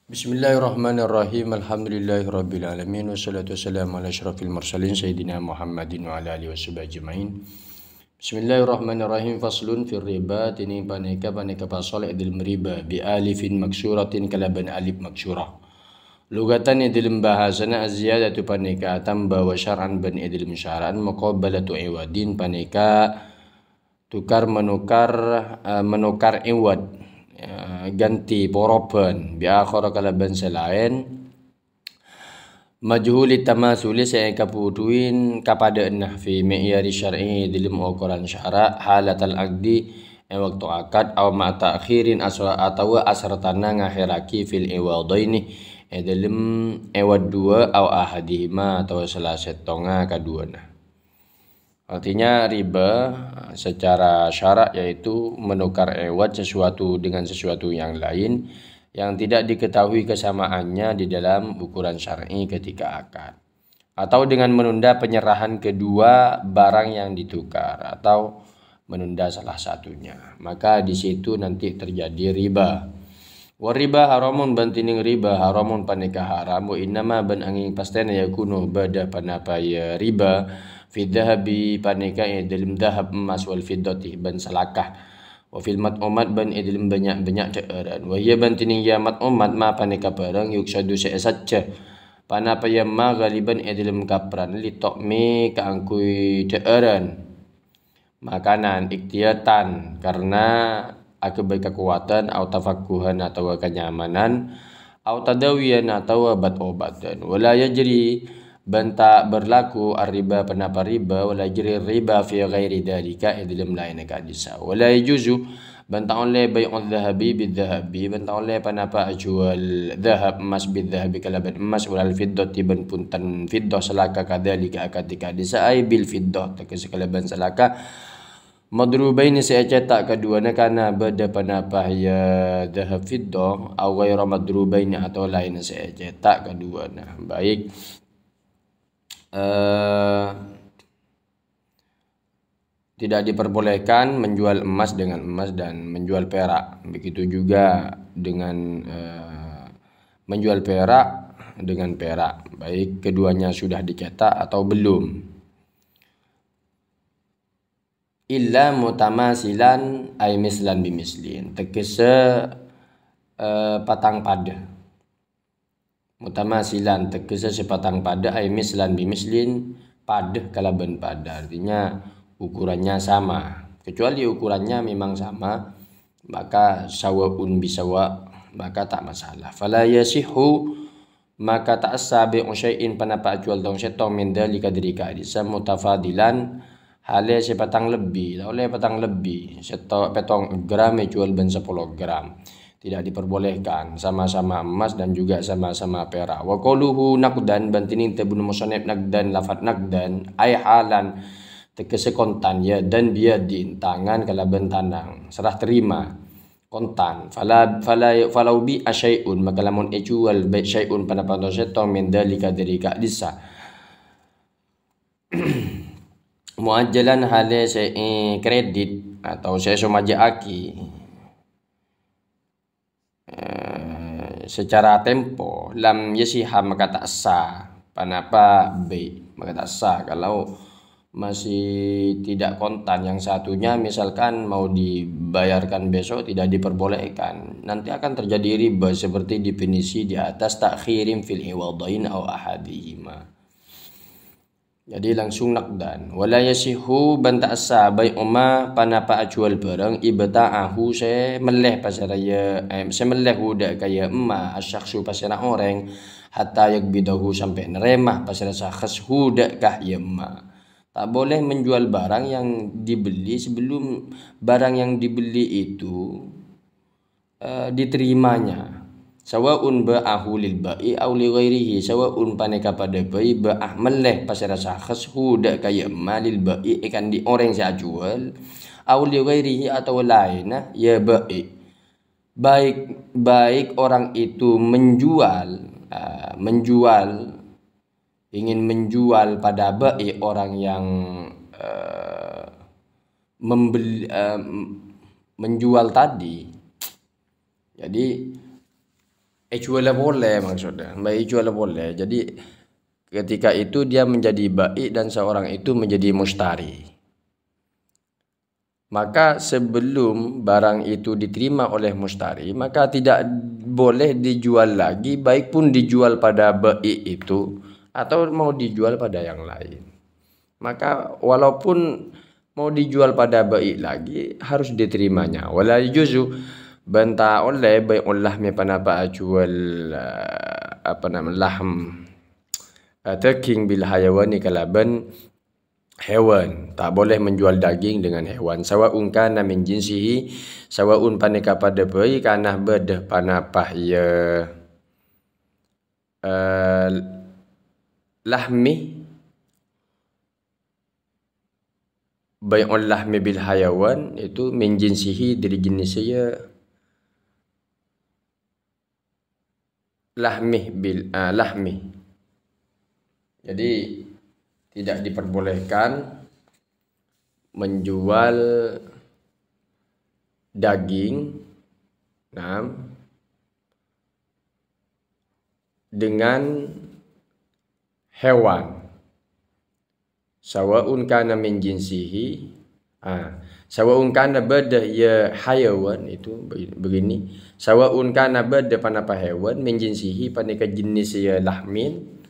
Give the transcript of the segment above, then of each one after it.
Bismillahirrahmanirrahim. Alhamdulillahirabbil alamin wassalatu wassalamu ala asyrafil mursalin sayyidina Muhammadin wa ala alihi washabihi ajmain. Bismillahirrahmanirrahim. Faslun fir riba, ini paneka pasal idil riba bi alifin maksuratin kalaban alif maksurah. Lugatan idil bahasana az-ziyadatu paneka tambah wa syar'an ban idil musyaran muqabalatu iwadin paneka tukar menukar iwad, ganti poroban biakhara kalaban selain majhuli tamasuli saya kapuduin kepada fi mi'yari syar'i dalam ukuran syara halatal aqdi waktu akad aw ma ta'khirin asra atau asratana ngakhiraki fil iwadaini dalam iwad dua aw ahadihima atau salah setonga kaduana. Artinya riba secara syarak yaitu menukar iwad sesuatu dengan sesuatu yang lain yang tidak diketahui kesamaannya di dalam ukuran syar'i ketika akad, atau dengan menunda penyerahan kedua barang yang ditukar atau menunda salah satunya, maka di situ nanti terjadi riba. Wariba haramun bantining riba haramun paneka haram wa innama ban angin pastena yakunu bada panapa ya riba fi dhahabi paneka dalam dhahab emas wal fiddati ban salakah wa fil mat'umat ban dalam banyak cairan wa hiya bantining ya mat'umat ma paneka barang yuksadu saja panapa ya ma galiban dalam kapran li tokmi kaangkui cairan makanan iktiyatan karena akibat kekuatan atau tafakkuhan atau kenyamanan atau tadawiyan atau obat-obatan wala yajri banta berlaku ar-riba penapa riba wala yajri riba fi ghairi dalika dalam lain kadisa wala yajuzu banta oleh bai'ul dhahabi bidhahabi banta oleh penapa jual dhahab emas bidhahabi kalaban emas wal fiddati ban puntan fiddah salaka kadzalika akatika disa ai bil fiddah takalaban salaka madrubaini saya cetak keduanya karena beda panapah ya dhahab fiddah atau ghairu madrubaini atau lain saya cetak keduanya. Baik, tidak diperbolehkan menjual emas dengan emas dan menjual perak, begitu juga dengan menjual perak dengan perak, baik keduanya sudah dicetak atau belum. Illa mutamasilan ay mislan bimislin tegese patang pada, mutamasilan tegese sepatang pada ay mislan bimislin pada kalaban pada, artinya ukurannya sama, kecuali ukurannya memang sama maka sawaun bisawa maka tak masalah. Fala yasihu maka tak sabi syai'in panapa jual dong setong min dalika dirika disa mutafadilan hale sepatang lebih, oleh patang lebih, petong gram jual ben 10 gram. Tidak diperbolehkan, sama-sama emas dan juga sama-sama perak. Wa qaluhu naqdan bantinin tabun musannif naqdan lafat naqdan ay halan tegese kontan ya dan biadin tangan kalaban tanang serah terima kontan falau bi asyai'un maka lamun jual bi syai'un panapa setong min dalika dirika disa muajjalan hale saya kredit atau saya somaja aki secara tempo lam yasiha maka tak sah panapa b maka tak sah kalau masih tidak kontan, yang satunya misalkan mau dibayarkan besok tidak diperbolehkan, nanti akan terjadi riba seperti definisi di atas takhirin fil iwadain aw ahadihima. Jadi langsung nakdan. Wala yasihu banta asa bai umma panapa ajual barang ibta'ahu se meleh pasaraya se meleh huda kaya emma asyaksu pasara orang hatta yakbidahu sampai neremah pasara sakhas huda kah ya emma. Tak boleh menjual barang yang dibeli sebelum barang yang dibeli itu diterimanya. Sawaun ba'ahu lil ba'i aw li ghairihi sawaun paneka pada ba'i ba'ah meleh pasara sakhas huda kaya malil ba'i ikan di orang saya jual aw li ghairihi atau lainnya ya ba'i baik orang itu ingin menjual pada ba'i orang yang menjual tadi, jadi jual boleh maksudnya. Baik jual boleh. Jadi ketika itu dia menjadi baik dan seorang itu menjadi mustari. Maka sebelum barang itu diterima oleh mustari, maka tidak boleh dijual lagi, baik pun dijual pada baik itu atau mau dijual pada yang lain. Maka walaupun mau dijual pada baik lagi harus diterimanya. Wala juzu banta oleh baik Allah me panapa jual apa nama lahm taking bil hayawani kalaban hewan. Tak boleh menjual daging dengan hewan. Sawaun kana min jinsihi, sawaun paneka pada bayi kana bedah panapah ya lahmi bai'ul lahmi bil hayawan itu min jinsihi dari jenis saya lahmi bil lahmi. Jadi tidak diperbolehkan menjual daging dengan hewan. Sawaun kana min jinsihi, sawaun kana bada ya hayawan itu begini. Sawaun kana bada panapa hewan min jinsihi paneka jenis ya lahmin.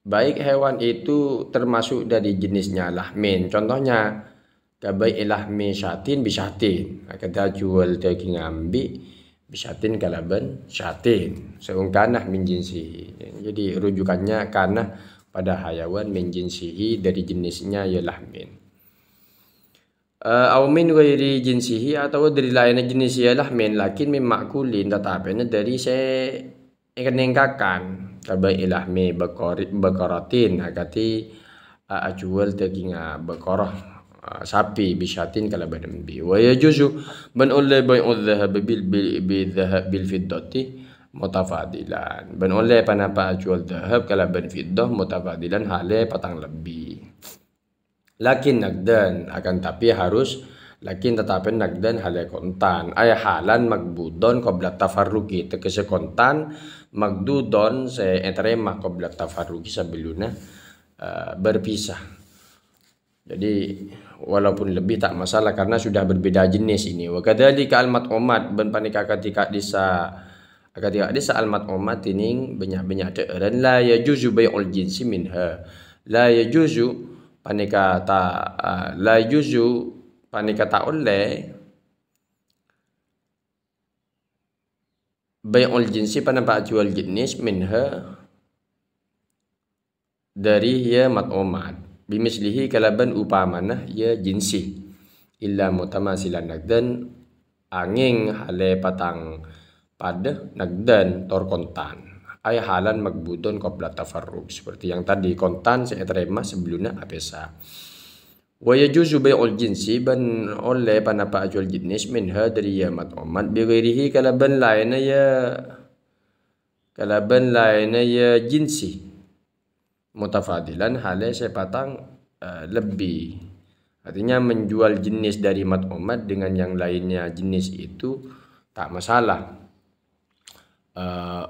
Baik hewan itu termasuk dari jenisnya lahmin. Contohnya kabai lahmi syatin bisyatin. Kata jual daging ambi bisyatin kalaban syatin. Seungkanah min jinsihi. Jadi rujukannya karena pada hayawan min jinsihi dari jenisnya ya lahmin. Aw min ghairi jinsihi atau dari lainnya jenis ya lahmin lakin min makulin tetapi dari ikan nengkakan kabai lahmi bakaratin akati ajual daging bakarah sapi bisyatin kala badambi wa yajuzu ban oleh bai'udz dhahab bil dhahab bil fiddati mutafadilan ban oleh panapa ajual dhahab kala ban fiddah mutafadilan hale patang lebih lakin nagdan akan tapi harus lakin tetapi nagdan hale kontan ay halan magbudon qabla tafarruqi tegese kontan magdudon se etrema qabla tafarruqi sebelumnya berpisah. Jadi walaupun lebih tak masalah karena sudah berbeda jenis ini. Wa kadzalika almat umat ben panika ketika disa almat umat tining banyak-banyak deureun la yajuzu bai'ul jinsi minha. La yajuzu panika ta la yajuzu panika ta oleh bai'ul jinsi panapa jual jenis minha dari ya mat'umat bimislihi kalaban upamana ya jinsi illa mutamasilan nagdan angin hale patang pada nagdan tor kontan ay halan magbudon qabla tafarruq seperti yang tadi kontan seetrema sebelumnya apesa wa yajuzu bai'ul jinsi ban oleh panapa jual jenis minha dari ya mat'umat bi ghairihi kalaban lainnya ya jinsi mutafadilan hale sepatang lebih. Artinya menjual jenis dari mat'umat dengan yang lainnya jenis itu tak masalah.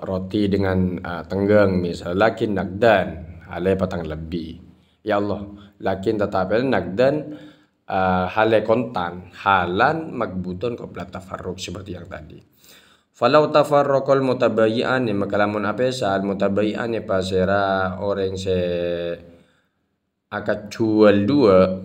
Roti dengan tenggang misal lakin nagdan hale patang lebih. Ya Allah, lakin tetapi nagdan hale kontan halan magbudon qabla tafarruq seperti yang tadi. Falau tafarraqal mutabayyi'an maka lamun apesa al mutabayyi'an pasera orang se akad jual dua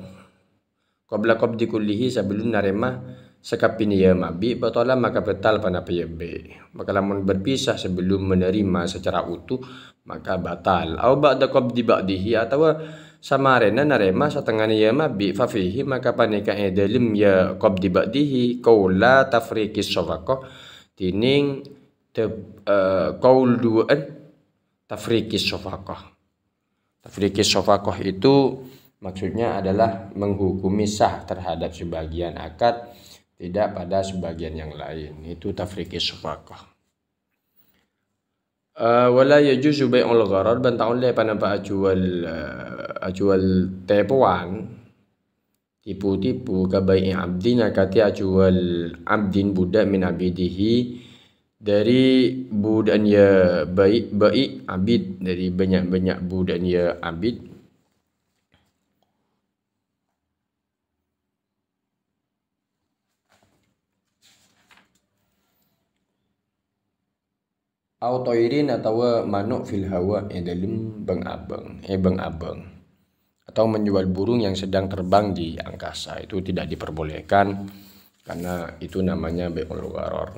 qabla qabdi kullihi sebelum narema sekapini ya mabi batala maka batal panapa ya be. Maka lamun berpisah sebelum menerima secara utuh maka batal. Au ba'da qabdi ba'dihi atau samarena narema setengah ya mabi fa fihi maka panika dalim ya qabdi ba'dihi qaula tafriqis shafaqah tining qaul duaan tafriqis shafaqah. Tafriqis shafaqah itu maksudnya adalah menghukumi sah terhadap sebagian akad tidak pada sebagian yang lain. Itu tafriqis shafaqah. Wala yajuzu bai'ul gharar bantang oleh panapa ajual tepuan tipu-tipu ka bai'i abdin akati ajual abdin budak min abidihi dari budan ya baik abid, dari banyak-banyak budan ya abid. Au toirin atau manuk fil hawa dalam bang-abang atau menjual burung yang sedang terbang di angkasa itu tidak diperbolehkan karena itu namanya bai'ul gharar.